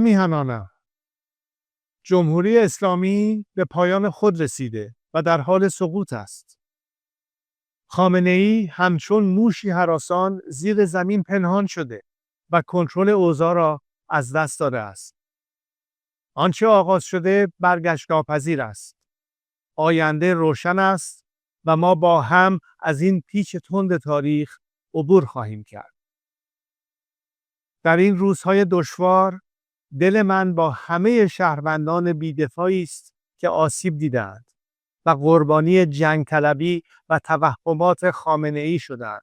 میهنانم، جمهوری اسلامی به پایان خود رسیده و در حال سقوط است. خامنه‌ای همچون موشی هراسان زیر زمین پنهان شده و کنترل اوضاع را از دست داده است. آنچه آغاز شده برگشت ناپذیر است. آینده روشن است و ما با هم از این پیچ تند تاریخ عبور خواهیم کرد. در این روزهای دشوار دل من با همه شهروندان بی‌دفاعی است که آسیب دیدند و قربانی جنگ طلبی و توهمات خامنه‌ای شدند.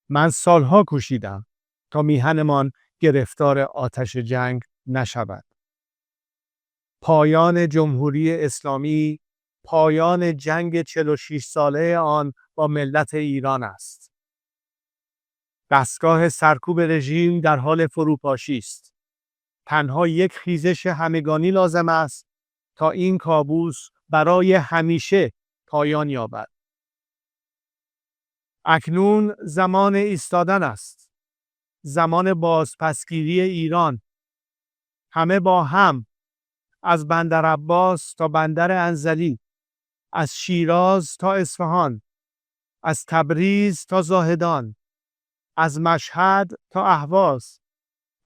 من سالها کوشیدم تا میهنمان گرفتار آتش جنگ نشود. پایان جمهوری اسلامی، پایان جنگ 46 ساله آن با ملت ایران است. دستگاه سرکوب رژیم در حال فروپاشی است. تنها یک خیزش همگانی لازم است تا این کابوس برای همیشه پایان یابد. اکنون زمان ایستادن است. زمان بازپسگیری ایران. همه با هم، از بندر عباس تا بندر انزلی، از شیراز تا اصفهان، از تبریز تا زاهدان، از مشهد تا اهواز،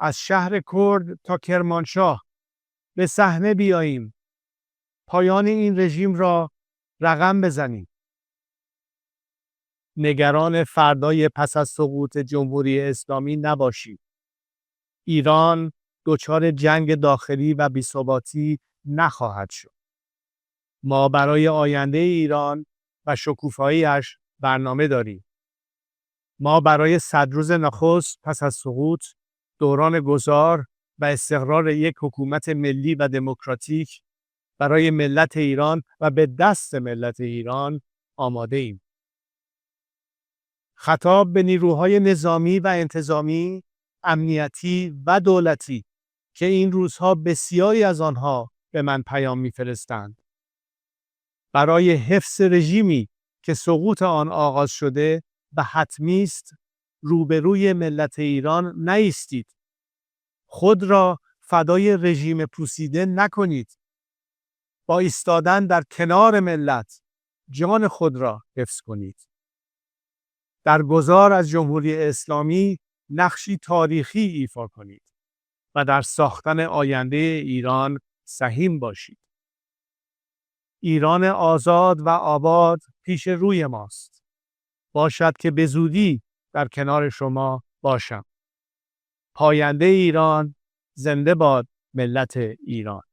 از شهر کرد تا کرمانشاه به صحنه بیاییم. پایان این رژیم را رقم بزنیم. نگران فردای پس از سقوط جمهوری اسلامی نباشید. ایران دچار جنگ داخلی و بی‌ثباتی نخواهد شد. ما برای آینده ایران و شکوفایی‌اش برنامه داریم. ما برای 100 روز نخست پس از سقوط، دوران گذار و استقرار یک حکومت ملی و دموکراتیک برای ملت ایران و به دست ملت ایران آماده ایم. خطاب به نیروهای نظامی و انتظامی، امنیتی و دولتی که این روزها بسیاری از آنها به من پیام می‌فرستند. برای حفظ رژیمی که سقوط آن آغاز شده و حتمی است، روبروی ملت ایران نایستید. خود را فدای رژیم پوسیده نکنید. با ایستادن در کنار ملت، جان خود را حفظ کنید. در گذار از جمهوری اسلامی نقشی تاریخی ایفا کنید و در ساختن آینده ایران سهیم باشید. ایران آزاد و آباد پیش روی ماست. باشد که به زودی در کنار شما باشم. پاینده ایران، زنده باد ملت ایران.